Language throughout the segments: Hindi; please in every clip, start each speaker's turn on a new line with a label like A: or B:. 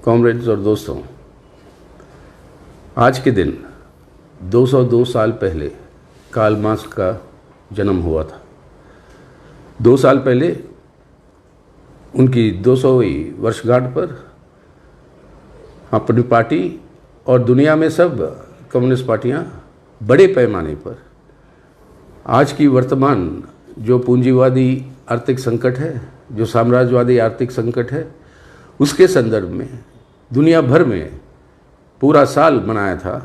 A: कॉमरेड्स और दोस्तों, आज के दिन 202 साल पहले कार्ल मार्क्स का जन्म हुआ था। 2 साल पहले उनकी 200वीं वर्षगांठ पर अपनी पार्टी और दुनिया में सब कम्युनिस्ट पार्टियां बड़े पैमाने पर आज की वर्तमान जो पूंजीवादी आर्थिक संकट है, जो साम्राज्यवादी आर्थिक संकट है, उसके संदर्भ में दुनिया भर में पूरा साल मनाया था,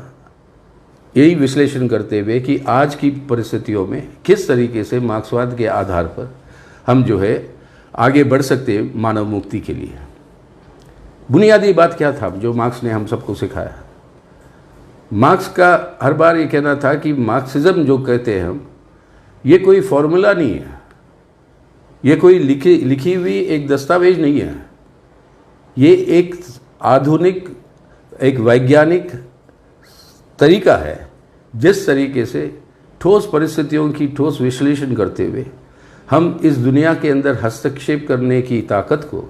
A: यही विश्लेषण करते हुए कि आज की परिस्थितियों में किस तरीके से मार्क्सवाद के आधार पर हम जो है आगे बढ़ सकते हैं मानव मुक्ति के लिए। बुनियादी बात क्या था जो मार्क्स ने हम सबको सिखाया? मार्क्स का हर बार ये कहना था कि मार्क्सिज्म जो कहते हैं हम, ये कोई फॉर्मूला नहीं है, ये कोई लिखी हुई एक दस्तावेज नहीं है, ये एक आधुनिक एक वैज्ञानिक तरीका है जिस तरीके से ठोस परिस्थितियों की ठोस विश्लेषण करते हुए हम इस दुनिया के अंदर हस्तक्षेप करने की ताकत को,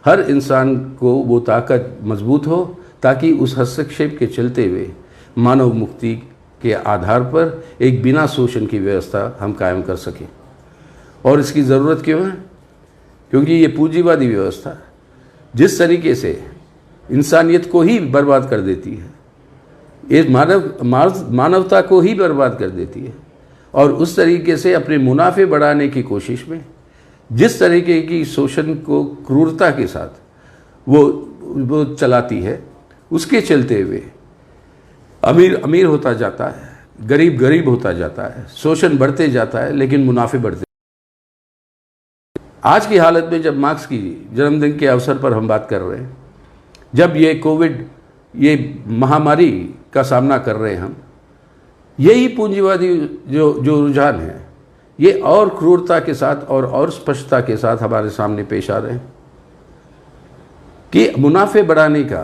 A: हर इंसान को वो ताकत मजबूत हो ताकि उस हस्तक्षेप के चलते हुए मानव मुक्ति के आधार पर एक बिना शोषण की व्यवस्था हम कायम कर सकें। और इसकी ज़रूरत क्यों है? क्योंकि ये पूंजीवादी व्यवस्था जिस तरीके से इंसानियत को ही बर्बाद कर देती है, इस मानवता को ही बर्बाद कर देती है, और उस तरीके से अपने मुनाफे बढ़ाने की कोशिश में जिस तरीके की शोषण को क्रूरता के साथ वो चलाती है, उसके चलते हुए अमीर अमीर होता जाता है, गरीब गरीब होता जाता है, शोषण बढ़ते जाता है, लेकिन मुनाफे बढ़ते। आज की हालत में जब मार्क्स की जन्मदिन के अवसर पर हम बात कर रहे हैं, जब ये कोविड, ये महामारी का सामना कर रहे हैं हम, यही पूंजीवादी जो रुझान है, ये और क्रूरता के साथ और स्पष्टता के साथ हमारे सामने पेश आ रहे हैं कि मुनाफे बढ़ाने का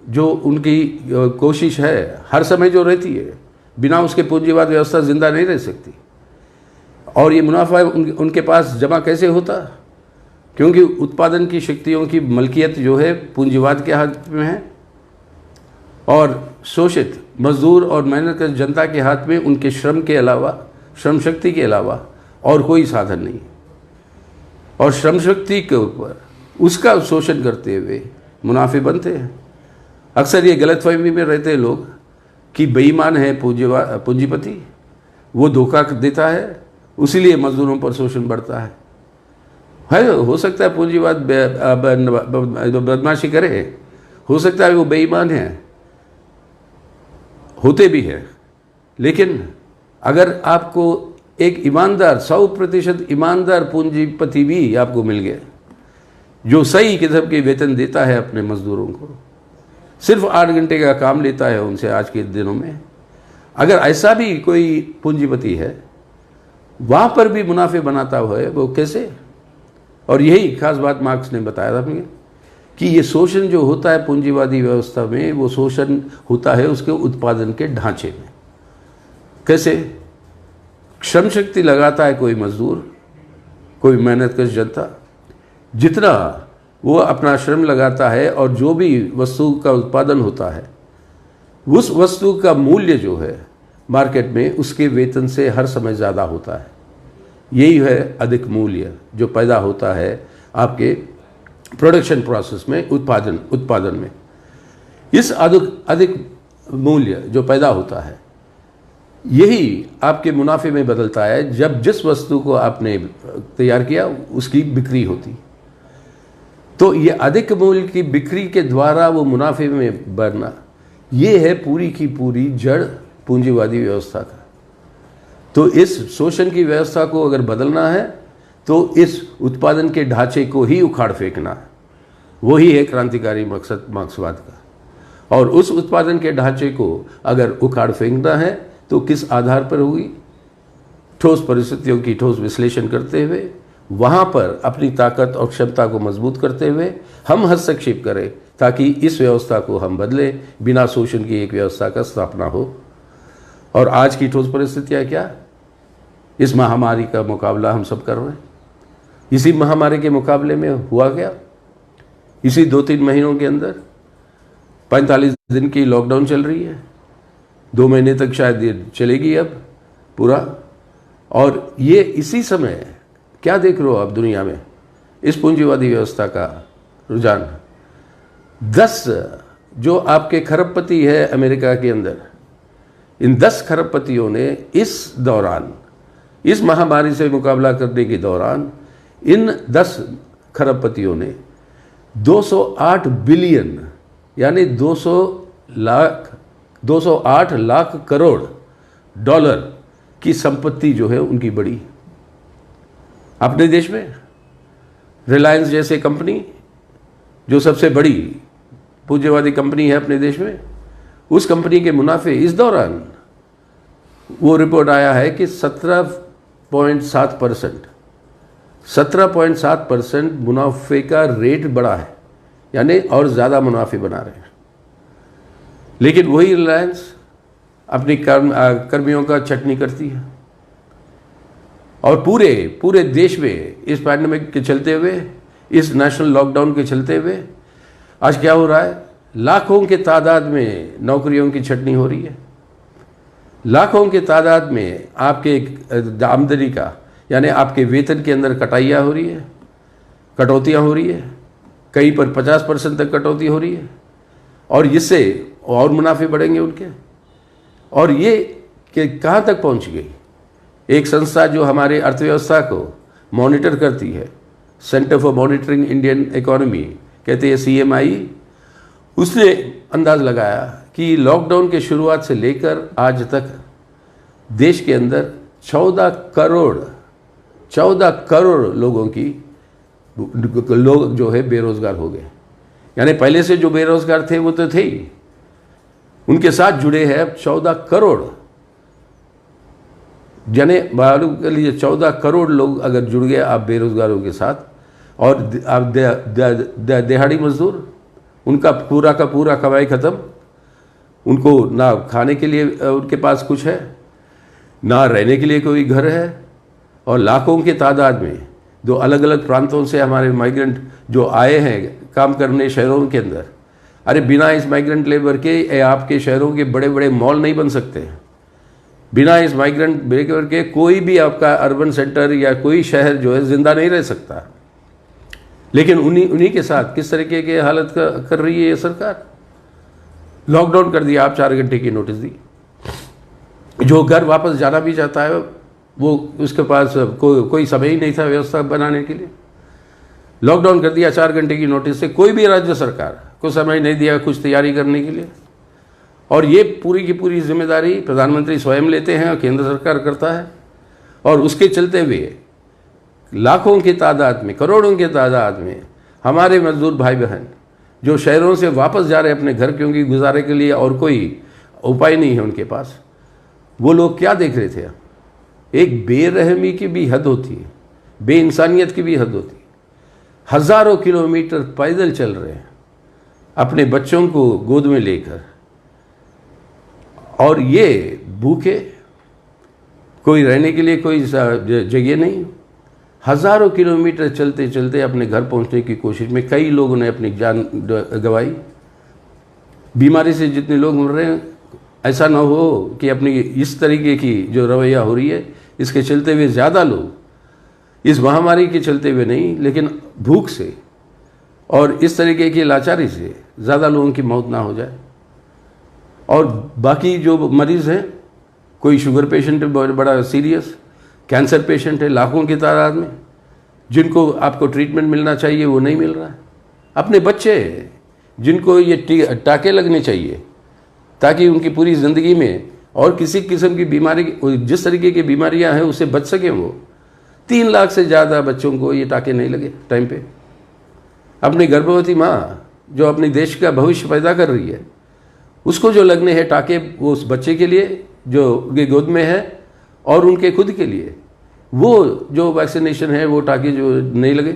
A: जो उनकी कोशिश है हर समय जो रहती है, बिना उसके पूंजीवाद व्यवस्था जिंदा नहीं रह सकती। और ये मुनाफा उनके पास जमा कैसे होता? क्योंकि उत्पादन की शक्तियों की मलकियत जो है पूंजीवाद के हाथ में है, और शोषित मजदूर और मेहनत कर जनता के हाथ में उनके श्रम के अलावा, श्रम शक्ति के अलावा और कोई साधन नहीं। और श्रम शक्ति के ऊपर उसका शोषण करते हुए मुनाफे बनते हैं। अक्सर ये गलतफहमी में रहते हैं लोग कि बेईमान है पूंजीपति, वो धोखा देता है, उसीलिए मजदूरों पर शोषण बढ़ता है। हो सकता है पूंजीवाद बदमाशी करे, हो सकता है वो बेईमान है, होते भी हैं, लेकिन अगर आपको एक ईमानदार 100% ईमानदार पूंजीपति भी आपको मिल गया जो सही किस्म के वेतन देता है अपने मजदूरों को, सिर्फ 8 घंटे का काम लेता है उनसे आज के दिनों में, अगर ऐसा भी कोई पूंजीपति है, वहाँ पर भी मुनाफे बनाता हुआ है, वो कैसे? और यही खास बात मार्क्स ने बताया था हमें कि ये शोषण जो होता है पूंजीवादी व्यवस्था में, वो शोषण होता है उसके उत्पादन के ढांचे में। कैसे? श्रम शक्ति लगाता है कोई मजदूर, कोई मेहनतकश जनता, जितना वो अपना श्रम लगाता है और जो भी वस्तु का उत्पादन होता है, उस वस्तु का मूल्य जो है मार्केट में उसके वेतन से हर समय ज़्यादा होता है। यही है अधिक मूल्य जो पैदा होता है आपके प्रोडक्शन प्रोसेस में, उत्पादन में। इस अधिक मूल्य जो पैदा होता है, यही आपके मुनाफे में बदलता है जब जिस वस्तु को आपने तैयार किया उसकी बिक्री होती। तो ये अधिक मूल्य की बिक्री के द्वारा वो मुनाफे में बढ़ना, ये है पूरी की पूरी जड़ पूंजीवादी व्यवस्था का। तो इस शोषण की व्यवस्था को अगर बदलना है तो इस उत्पादन के ढांचे को ही उखाड़ फेंकना है। वही है क्रांतिकारी मकसद मार्क्सवाद का। और उस उत्पादन के ढांचे को अगर उखाड़ फेंकना है तो किस आधार पर होगी? ठोस परिस्थितियों की ठोस विश्लेषण करते हुए, वहाँ पर अपनी ताकत और क्षमता को मजबूत करते हुए हम हस्तक्षेप करें ताकि इस व्यवस्था को हम बदले, बिना शोषण की एक व्यवस्था का स्थापना हो। और आज की ठोस परिस्थितियाँ क्या? इस महामारी का मुकाबला हम सब कर रहे हैं। इसी महामारी के मुकाबले में हुआ क्या? इसी 2-3 महीनों के अंदर 45 दिन की लॉकडाउन चल रही है, 2 महीने तक शायद ये चलेगी अब पूरा। और ये इसी समय क्या देख रहे हो आप दुनिया में, इस पूंजीवादी व्यवस्था का रुझान। 10 जो आपके खरबपति है अमेरिका के अंदर, इन 10 खरबपतियों ने इस दौरान, इस महामारी से मुकाबला करने के दौरान, इन 10 खरबपतियों ने 208 बिलियन यानी 208 लाख करोड़ डॉलर की संपत्ति जो है उनकी बढ़ी। अपने देश में रिलायंस जैसे कंपनी, जो सबसे बड़ी पूंजीवादी कंपनी है अपने देश में, उस कंपनी के मुनाफे इस दौरान, वो रिपोर्ट आया है कि 17.7% मुनाफे का रेट बढ़ा है, यानी और ज़्यादा मुनाफे बना रहे हैं। लेकिन वही रिलायंस अपनी कर्मियों का चटनी करती है। और पूरे देश में इस पैंडेमिक के चलते हुए, इस नेशनल लॉकडाउन के चलते हुए आज क्या हो रहा है, लाखों के तादाद में नौकरियों की छटनी हो रही है। लाखों के तादाद में आपके आमदनी का, यानी आपके वेतन के अंदर कटाइयाँ हो रही है, कटौतियाँ हो रही है, कहीं पर 50% तक कटौती हो रही है। और इससे और मुनाफे बढ़ेंगे उनके। और ये कि कहाँ तक पहुँच गई, एक संस्था जो हमारे अर्थव्यवस्था को मॉनिटर करती है, centre for monitoring Indian economy, कहते हैं CMI, उसने अंदाज लगाया कि लॉकडाउन के शुरुआत से लेकर आज तक देश के अंदर 14 करोड़ लोग जो है बेरोजगार हो गए। यानी पहले से जो बेरोजगार थे वो तो थे ही, उनके साथ जुड़े हैं अब 14 करोड़। यानी मालूम कर लीजिए 14 करोड़ लोग अगर जुड़ गए आप बेरोजगारों के साथ। और आप दिहाड़ी मजदूर, उनका पूरा का पूरा कमाई खत्म, उनको ना खाने के लिए उनके पास कुछ है, ना रहने के लिए कोई घर है। और लाखों के तादाद में जो अलग अलग प्रांतों से हमारे माइग्रेंट जो आए हैं काम करने शहरों के अंदर, अरे बिना इस माइग्रेंट लेबर के आपके शहरों के बड़े बड़े मॉल नहीं बन सकते। बिना इस माइग्रेंट लेबर के कोई भी आपका अर्बन सेंटर या कोई शहर जो है जिंदा नहीं रह सकता। लेकिन उन्हीं के साथ किस तरीके की हालत कर रही है ये सरकार। लॉकडाउन कर दिया, आप 4 घंटे की नोटिस दी। जो घर वापस जाना भी चाहता है वो उसके पास कोई समय ही नहीं था व्यवस्था बनाने के लिए। लॉकडाउन कर दिया 4 घंटे की नोटिस से, कोई भी राज्य सरकार को समय नहीं दिया कुछ तैयारी करने के लिए। और ये पूरी की पूरी जिम्मेदारी प्रधानमंत्री स्वयं लेते हैं और केंद्र सरकार करता है। और उसके चलते हुए लाखों की तादाद में, करोड़ों की तादाद में हमारे मजदूर भाई बहन जो शहरों से वापस जा रहे हैं अपने घर, क्योंकि गुजारे के लिए और कोई उपाय नहीं है उनके पास, वो लोग क्या देख रहे थे। एक बेरहमी की भी हद होती है, बेइंसानियत की भी हद होती है। हज़ारों किलोमीटर पैदल चल रहे हैं अपने बच्चों को गोद में लेकर, और ये भूखे, कोई रहने के लिए कोई जगह नहीं। हज़ारों किलोमीटर चलते चलते अपने घर पहुंचने की कोशिश में कई लोगों ने अपनी जान गंवाई। बीमारी से जितने लोग मर रहे हैं, ऐसा ना हो कि अपनी इस तरीके की जो रवैया हो रही है इसके चलते हुए ज़्यादा लोग इस महामारी के चलते हुए नहीं, लेकिन भूख से और इस तरीके की लाचारी से ज़्यादा लोगों की मौत ना हो जाए। और बाकी जो मरीज़ हैं, कोई शुगर पेशेंट है बहुत बड़ा सीरियस, कैंसर पेशेंट है लाखों की तादाद में, जिनको आपको ट्रीटमेंट मिलना चाहिए वो नहीं मिल रहा है। अपने बच्चे जिनको ये टाके लगने चाहिए ताकि उनकी पूरी ज़िंदगी में और किसी किस्म की बीमारी, जिस तरीके की बीमारियां हैं उससे बच सकें, वो 3 लाख से ज़्यादा बच्चों को ये टाके नहीं लगे टाइम पे। अपनी गर्भवती माँ जो अपने देश का भविष्य पैदा कर रही है, उसको जो लगने हैं टाके, वो उस बच्चे के लिए जो उनके गोद में है और उनके खुद के लिए वो जो वैक्सीनेशन है वो टाके जो नहीं लगे।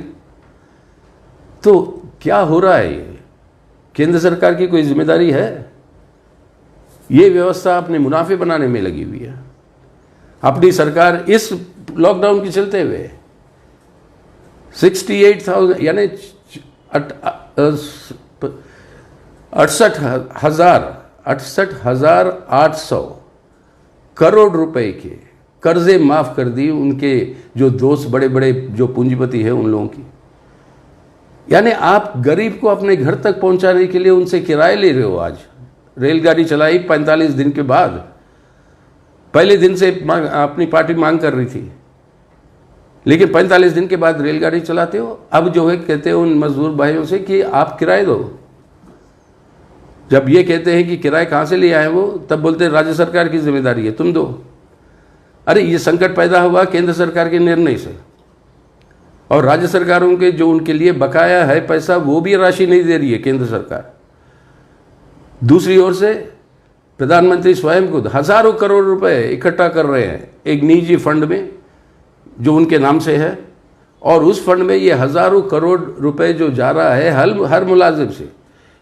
A: तो क्या हो रहा है ये? केंद्र सरकार की कोई जिम्मेदारी है? ये व्यवस्था अपने मुनाफे बनाने में लगी हुई है। अपनी सरकार इस लॉकडाउन के चलते हुए 68,000 यानी 68,800 करोड़ रुपए के कर्जे माफ कर दी उनके जो दोस्त बड़े बड़े जो पूंजीपति हैं उन लोगों की। यानी आप गरीब को अपने घर तक पहुंचाने के लिए उनसे किराए ले रहे हो। आज रेलगाड़ी चलाई 45 दिन के बाद, पहले दिन से अपनी पार्टी मांग कर रही थी, लेकिन 45 दिन के बाद रेलगाड़ी चलाते हो। अब जो है कहते हो उन मजदूर भाइयों से कि आप किराए दो। जब ये कहते हैं कि किराए कहाँ से ले आए वो, तब बोलते हैं राज्य सरकार की जिम्मेदारी है, तुम दो। अरे ये संकट पैदा हुआ केंद्र सरकार के निर्णय से, और राज्य सरकारों के जो उनके लिए बकाया है पैसा वो भी राशि नहीं दे रही है केंद्र सरकार। दूसरी ओर से प्रधानमंत्री स्वयं खुद हजारों करोड़ रुपए इकट्ठा कर रहे हैं एक निजी फंड में जो उनके नाम से है, और उस फंड में ये हजारों करोड़ रुपए जो जा रहा है हर मुलाजिम से,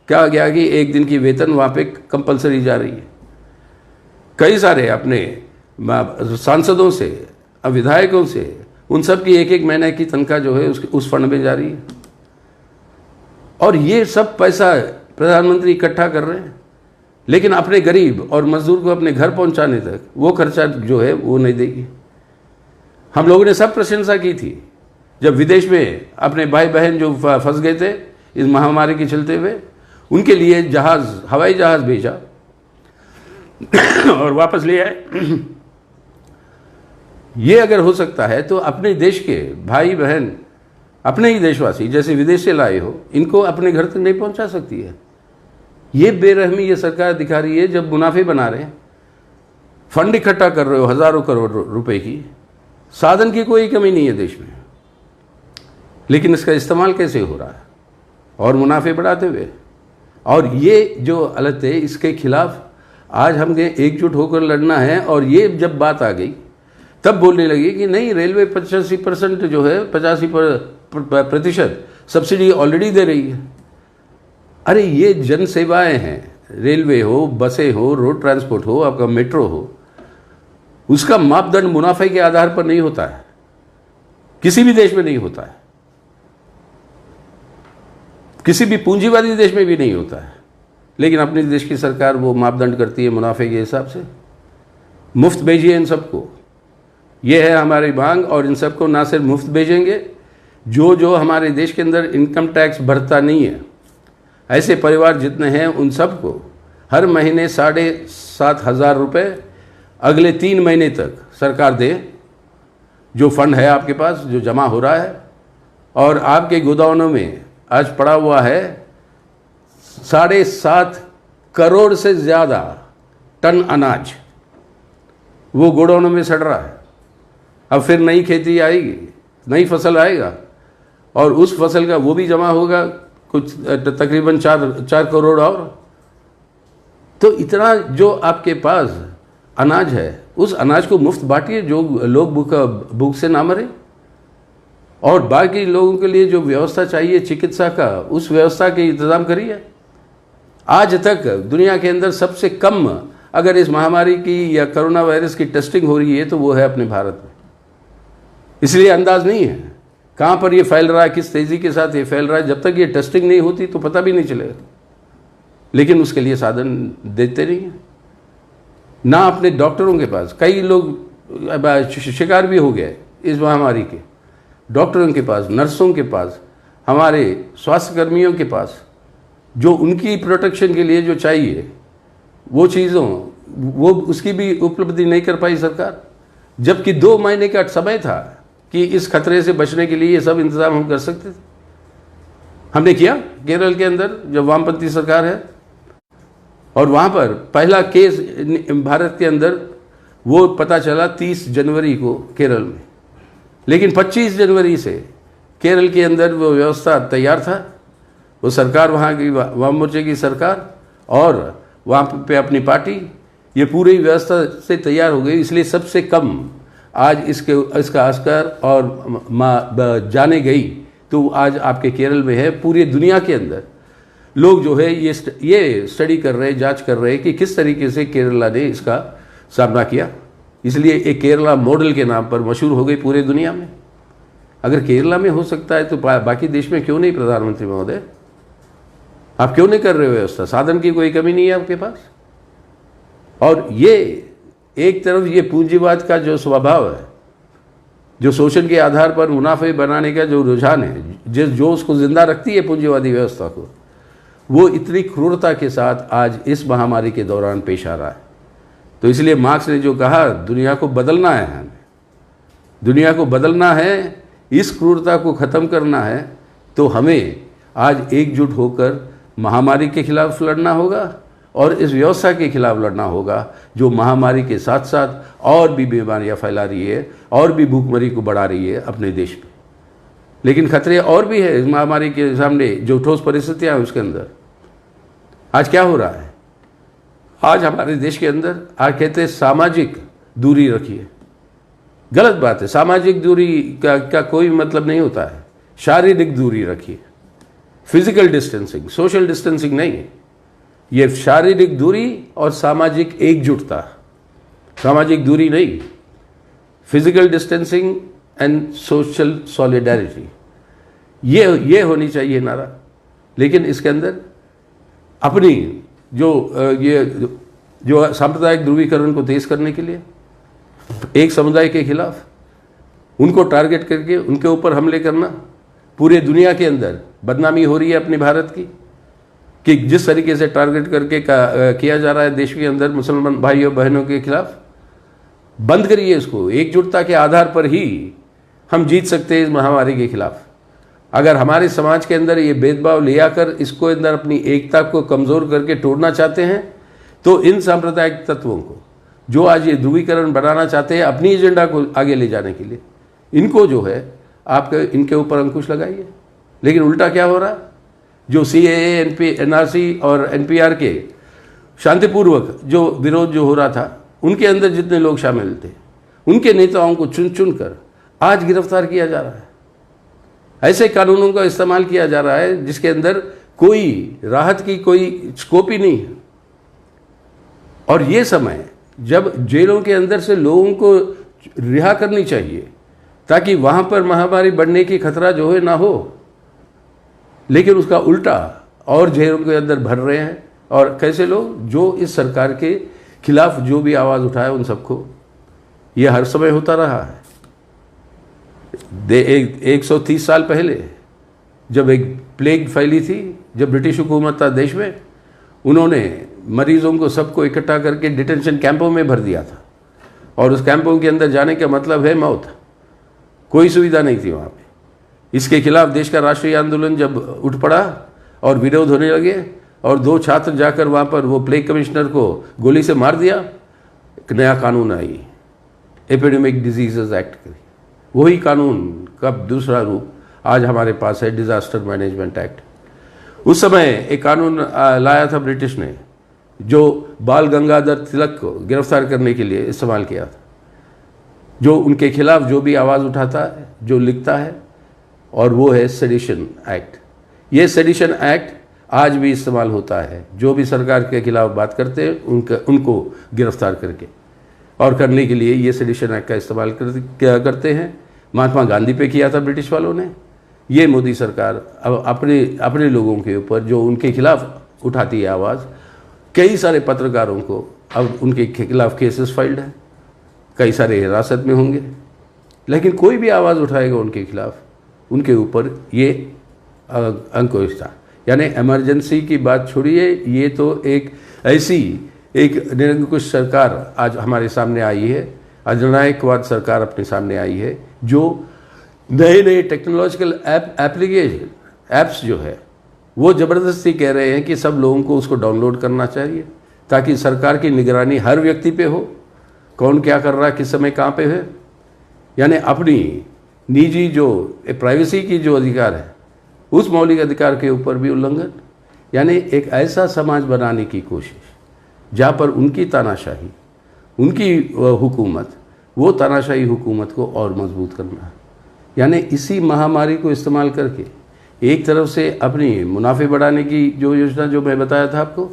A: क्या गया कि एक दिन की वेतन वहाँ पे कंपलसरी जा रही है। कई सारे अपने सांसदों से, विधायकों से, उन सब की एक महीने की तनख्वाह जो है उस फंड में जा रही है। और ये सब पैसा प्रधानमंत्री इकट्ठा कर रहे हैं, लेकिन अपने गरीब और मजदूर को अपने घर पहुंचाने तक वो खर्चा जो है वो नहीं देगी। हम लोगों ने सब प्रशंसा की थी जब विदेश में अपने भाई बहन जो फंस गए थे इस महामारी के चलते हुए, उनके लिए हवाई जहाज भेजा और वापस ले आए। ये अगर हो सकता है तो अपने देश के भाई बहन, अपने ही देशवासी जैसे विदेश से लाए हो, इनको अपने घर तक नहीं पहुंचा सकती है। ये बेरहमी ये सरकार दिखा रही है। जब मुनाफे बना रहे हैं, फंड इकट्ठा कर रहे हो हजारों करोड़ रुपए की, साधन की कोई कमी नहीं है देश में, लेकिन इसका इस्तेमाल कैसे हो रहा है और मुनाफे बढ़ाते हुए। और ये जो हालत है इसके खिलाफ आज हमें एकजुट होकर लड़ना है। और ये जब बात आ गई तब बोलने लगी कि नहीं, रेलवे 85% जो है 85% सब्सिडी ऑलरेडी दे रही है। अरे ये जन सेवाएं हैं, रेलवे हो, बसें हो, रोड ट्रांसपोर्ट हो, आपका मेट्रो हो, उसका मापदंड मुनाफे के आधार पर नहीं होता है, किसी भी देश में नहीं होता है, किसी भी पूंजीवादी देश में भी नहीं होता है। लेकिन अपने देश की सरकार वो मापदंड करती है मुनाफे के हिसाब से। मुफ्त भेजिए इन सबको, ये है हमारी मांग। और इन सबको ना सिर्फ मुफ्त भेजेंगे, जो हमारे देश के अंदर इनकम टैक्स भरता नहीं है, ऐसे परिवार जितने हैं उन सबको हर महीने 7,500 रुपये अगले 3 महीने तक सरकार दे। जो फंड है आपके पास जो जमा हो रहा है, और आपके गोदामों में आज पड़ा हुआ है 7.5 करोड़ से ज़्यादा टन अनाज, वो गोडाउनों में सड़ रहा है। अब फिर नई खेती आएगी, नई फसल आएगा, और उस फसल का वो भी जमा होगा कुछ तकरीबन 4 करोड़। और तो इतना जो आपके पास अनाज है, उस अनाज को मुफ्त बांटिए, जो लोग भूख से ना मरे। और बाकी लोगों के लिए जो व्यवस्था चाहिए चिकित्सा का, उस व्यवस्था के इंतज़ाम करिए। आज तक दुनिया के अंदर सबसे कम अगर इस महामारी की या कोरोना वायरस की टेस्टिंग हो रही है तो वो है अपने भारत में। इसलिए अंदाज नहीं है कहाँ पर ये फैल रहा है, किस तेज़ी के साथ ये फैल रहा है। जब तक ये टेस्टिंग नहीं होती तो पता भी नहीं चलेगा, लेकिन उसके लिए साधन देते नहीं हैं ना अपने डॉक्टरों के पास। कई लोग शिकार भी हो गए इस महामारी के, डॉक्टरों के पास, नर्सों के पास, हमारे स्वास्थ्य कर्मियों के पास, जो उनकी प्रोटेक्शन के लिए जो चाहिए वो चीज़ों, वो उसकी भी उपलब्धि नहीं कर पाई सरकार। जबकि 2 महीने का समय था कि इस खतरे से बचने के लिए ये सब इंतज़ाम हम कर सकते थे। हमने किया केरल के अंदर, जब वामपंथी सरकार है, और वहाँ पर पहला केस भारत के अंदर वो पता चला 30 जनवरी को केरल में। लेकिन 25 जनवरी से केरल के अंदर वो व्यवस्था तैयार था। वो सरकार, वहाँ की वाम मोर्चे की सरकार और वहाँ पे अपनी पार्टी, ये पूरी व्यवस्था से तैयार हो गई। इसलिए सबसे कम आज इसका असर और जाने गई तो आज आपके केरल में है। पूरी दुनिया के अंदर लोग जो है ये स्टडी कर रहे हैं, जांच कर रहे हैं कि किस तरीके से केरला ने इसका सामना किया। इसलिए एक केरला मॉडल के नाम पर मशहूर हो गई पूरी दुनिया में। अगर केरला में हो सकता है तो बाकी देश में क्यों नहीं प्रधानमंत्री महोदय? आप क्यों नहीं कर रहे हो व्यवस्था? साधन की कोई कमी नहीं है आपके पास। और ये एक तरफ ये पूंजीवाद का जो स्वभाव है, जो शोषण के आधार पर मुनाफे बनाने का जो रुझान है, जो उसको जिंदा रखती है पूंजीवादी व्यवस्था को, वो इतनी क्रूरता के साथ आज इस महामारी के दौरान पेश आ रहा है। तो इसलिए मार्क्स ने जो कहा, दुनिया को बदलना है, हमें दुनिया को बदलना है, इस क्रूरता को ख़त्म करना है, तो हमें आज एकजुट होकर महामारी के खिलाफ लड़ना होगा और इस व्यवस्था के खिलाफ लड़ना होगा जो महामारी के साथ साथ और भी बीमारियां फैला रही है और भी भूखमरी को बढ़ा रही है अपने देश में। लेकिन खतरे और भी है इस महामारी के सामने, जो ठोस परिस्थितियां हैं उसके अंदर। आज क्या हो रहा है? आज हमारे देश के अंदर आज कहते हैं सामाजिक दूरी रखिए। गलत बात है, सामाजिक दूरी का कोई मतलब नहीं होता है। शारीरिक दूरी रखिए, फिजिकल डिस्टेंसिंग, सोशल डिस्टेंसिंग नहीं है ये, शारीरिक दूरी और सामाजिक एकजुटता। सामाजिक दूरी नहीं, physical distancing and social solidarity, ये होनी चाहिए नारा। लेकिन इसके अंदर अपनी जो सांप्रदायिक ध्रुवीकरण को तेज करने के लिए एक समुदाय के खिलाफ उनको टारगेट करके उनके ऊपर हमले करना, पूरे दुनिया के अंदर बदनामी हो रही है अपने भारत की, कि जिस तरीके से टारगेट करके किया जा रहा है देश के अंदर मुसलमान भाइयों बहनों के खिलाफ। बंद करिए इसको। एकजुटता के आधार पर ही हम जीत सकते हैं इस महामारी के खिलाफ। अगर हमारे समाज के अंदर ये भेदभाव ले आकर इसको अंदर अपनी एकता को कमज़ोर करके तोड़ना चाहते हैं, तो इन सांप्रदायिक तत्वों को जो आज ये ध्रुवीकरण बनाना चाहते हैं अपनी एजेंडा को आगे ले जाने के लिए, इनको जो है आप इनके ऊपर अंकुश लगाइए। लेकिन उल्टा क्या हो रहा है? जो CAA, NRC और NPR के शांतिपूर्वक जो विरोध जो हो रहा था, उनके अंदर जितने लोग शामिल थे, उनके नेताओं को चुन चुन कर आज गिरफ्तार किया जा रहा है। ऐसे कानूनों का इस्तेमाल किया जा रहा है जिसके अंदर कोई राहत की कोई स्कोप ही नहीं है। और ये समय जब जेलों के अंदर से लोगों को रिहा करनी चाहिए ताकि वहाँ पर महामारी बढ़ने की खतरा जो है ना हो, लेकिन उसका उल्टा और जेलों के अंदर भर रहे हैं। और कैसे लोग जो इस सरकार के खिलाफ जो भी आवाज़ उठाए उन सबको, ये हर समय होता रहा है। 130 साल पहले जब एक प्लेग फैली थी, जब ब्रिटिश हुकूमत था देश में, उन्होंने मरीजों को सबको इकट्ठा करके डिटेंशन कैंपों में भर दिया था। और उस कैंपों के अंदर जाने का मतलब है मौत। कोई सुविधा नहीं थी वहाँ पे। इसके खिलाफ देश का राष्ट्रीय आंदोलन जब उठ पड़ा और विरोध होने लगे और 2 छात्र जाकर वहाँ पर वो प्लेग कमिश्नर को गोली से मार दिया, एक नया कानून आई, एपिडेमिक डिजीजेज एक्ट। वही कानून का दूसरा रूप आज हमारे पास है, डिजास्टर मैनेजमेंट एक्ट। उस समय एक कानून लाया था ब्रिटिश ने, जो बाल गंगाधर तिलक को गिरफ्तार करने के लिए इस्तेमाल किया था, जो उनके खिलाफ जो भी आवाज़ उठाता है, जो लिखता है, और वो है सेडिशन एक्ट। ये सेडिशन एक्ट आज भी इस्तेमाल होता है। जो भी सरकार के खिलाफ बात करते हैं उनको गिरफ्तार करके और करने के लिए ये सेडिशन एक्ट का इस्तेमाल करते हैं। महात्मा गांधी पे किया था ब्रिटिश वालों ने। ये मोदी सरकार अब अपने लोगों के ऊपर जो उनके खिलाफ उठाती है आवाज़, कई सारे पत्रकारों को अब उनके खिलाफ केसेस फाइल्ड हैं, कई सारे हिरासत में होंगे। लेकिन कोई भी आवाज़ उठाएगा उनके खिलाफ, उनके ऊपर ये अंकुश था। यानी इमरजेंसी की बात छोड़िए, ये तो एक ऐसी एक निरंकुश सरकार आज हमारे सामने आई है, अधिनायकवाद सरकार अपने सामने आई है, जो नए नए टेक्नोलॉजिकल ऐप्स जो है वो ज़बरदस्ती कह रहे हैं कि सब लोगों को उसको डाउनलोड करना चाहिए ताकि सरकार की निगरानी हर व्यक्ति पे हो, कौन क्या कर रहा है, किस समय कहाँ पे है। यानी अपनी निजी जो प्राइवेसी की जो अधिकार है, उस मौलिक अधिकार के ऊपर भी उल्लंघन। यानी एक ऐसा समाज बनाने की कोशिश जहाँ पर उनकी तानाशाही, उनकी हुकूमत, वो तानाशाही हुकूमत को और मजबूत करना है। यानी इसी महामारी को इस्तेमाल करके एक तरफ से अपनी मुनाफे बढ़ाने की जो योजना जो मैं बताया था आपको,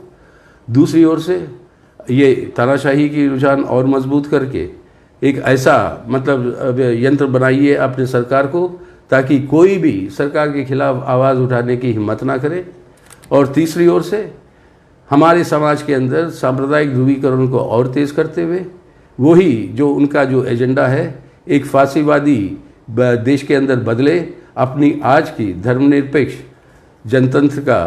A: दूसरी ओर से ये तानाशाही की रुझान और मजबूत करके एक ऐसा मतलब यंत्र बनाइए अपने सरकार को ताकि कोई भी सरकार के खिलाफ आवाज़ उठाने की हिम्मत ना करे और तीसरी ओर से हमारे समाज के अंदर सांप्रदायिक ध्रुवीकरण को और तेज करते हुए वही जो उनका जो एजेंडा है, एक फांसीवादी देश के अंदर बदले अपनी आज की धर्मनिरपेक्ष जनतंत्र का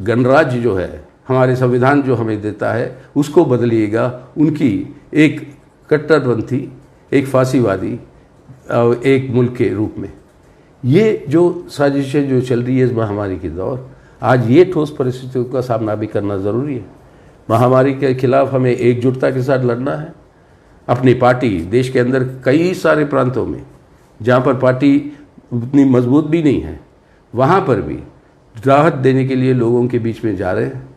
A: गणराज्य जो है, हमारे संविधान जो हमें देता है, उसको बदलिएगा उनकी एक कट्टरपंथी, एक फांसीवादी एक मुल्क के रूप में। ये जो साजिशें जो चल रही है इस महामारी के दौर, आज ये ठोस परिस्थितियों का सामना भी करना ज़रूरी है। महामारी के खिलाफ हमें एकजुटता के साथ लड़ना है। अपनी पार्टी देश के अंदर कई सारे प्रांतों में जहाँ पर पार्टी उतनी मजबूत भी नहीं है, वहाँ पर भी राहत देने के लिए लोगों के बीच में जा रहे हैं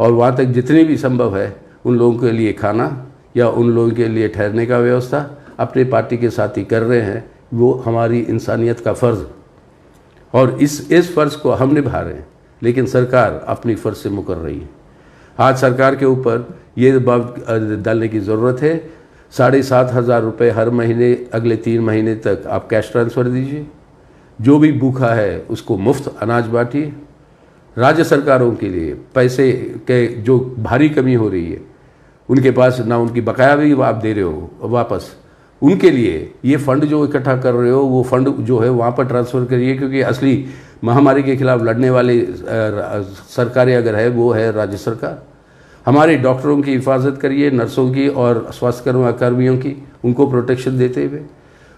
A: और वहाँ तक जितनी भी संभव है उन लोगों के लिए खाना या उन लोगों के लिए ठहरने का व्यवस्था अपने पार्टी के साथ ही कर रहे हैं। वो हमारी इंसानियत का फ़र्ज़, और इस फ़र्ज़ को हम निभा रहे हैं, लेकिन सरकार अपनी फ़र्ज़ से मुकर रही है। आज सरकार के ऊपर ये बात डालने की ज़रूरत है, 7,500 रुपये हर महीने अगले 3 महीने तक आप कैश ट्रांसफ़र दीजिए। जो भी भूखा है उसको मुफ्त अनाज बांटिए। राज्य सरकारों के लिए पैसे के जो भारी कमी हो रही है, उनके पास ना उनकी बकाया भी आप दे रहे हो वापस, उनके लिए ये फ़ंड जो इकट्ठा कर रहे हो वो फ़ंड जो है वहाँ पर ट्रांसफ़र करिए, क्योंकि असली महामारी के खिलाफ लड़ने वाली सरकारें अगर है वो है राज्य सरकार। हमारे डॉक्टरों की हिफाजत करिए, नर्सों की और स्वास्थ्य कर्मियों की, उनको प्रोटेक्शन देते हुए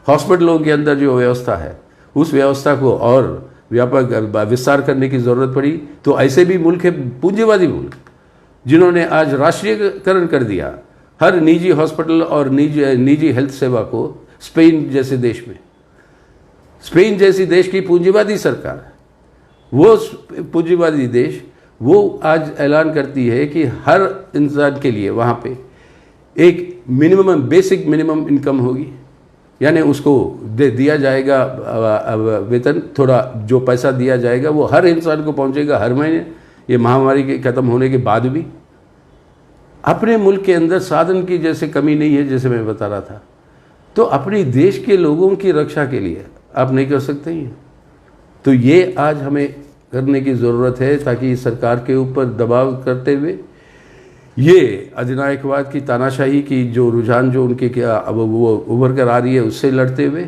A: हॉस्पिटलों के अंदर जो व्यवस्था है उस व्यवस्था को और व्यापक विस्तार करने की ज़रूरत पड़ी। तो ऐसे भी मुल्क है, पूंजीवादी मुल्क, जिन्होंने आज राष्ट्रीयकरण कर दिया हर निजी हॉस्पिटल और निजी हेल्थ सेवा को। स्पेन जैसे देश में, स्पेन जैसी देश की पूंजीवादी सरकार, वो पूंजीवादी देश वो आज ऐलान करती है कि हर इंसान के लिए वहाँ पे एक मिनिमम बेसिक मिनिमम इनकम होगी, यानी उसको दिया जाएगा वेतन, थोड़ा जो पैसा दिया जाएगा वो हर इंसान को पहुँचेगा हर महीने, ये महामारी के ख़त्म होने के बाद भी। अपने मुल्क के अंदर साधन की जैसे कमी नहीं है, जैसे मैं बता रहा था, तो अपने देश के लोगों की रक्षा के लिए आप नहीं कर सकते ही। तो ये आज हमें करने की ज़रूरत है, ताकि सरकार के ऊपर दबाव करते हुए ये अधिनायकवाद की तानाशाही की जो रुझान जो उनके क्या अब वो उभर कर आ रही है उससे लड़ते हुए,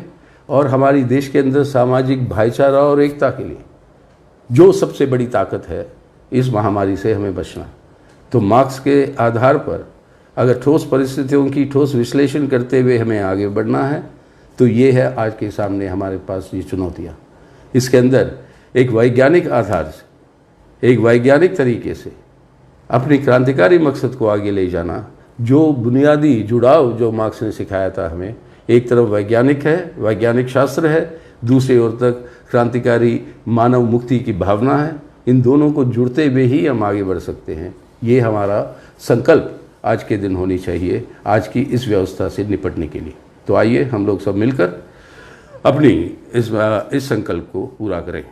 A: और हमारी देश के अंदर सामाजिक भाईचारा और एकता के लिए जो सबसे बड़ी ताकत है, इस महामारी से हमें बचना। तो मार्क्स के आधार पर अगर ठोस परिस्थितियों की ठोस विश्लेषण करते हुए हमें आगे बढ़ना है, तो ये है आज के सामने हमारे पास ये चुनौतियाँ। इसके अंदर एक वैज्ञानिक आधार से, एक वैज्ञानिक तरीके से अपनी क्रांतिकारी मकसद को आगे ले जाना, जो बुनियादी जुड़ाव जो मार्क्स ने सिखाया था हमें, एक तरफ वैज्ञानिक है, वैज्ञानिक शास्त्र है, दूसरी ओर तक क्रांतिकारी मानव मुक्ति की भावना है। इन दोनों को जुड़ते हुए ही हम आगे बढ़ सकते हैं। ये हमारा संकल्प आज के दिन होनी चाहिए, आज की इस व्यवस्था से निपटने के लिए। तो आइए हम लोग सब मिलकर अपनी इस संकल्प को पूरा करें।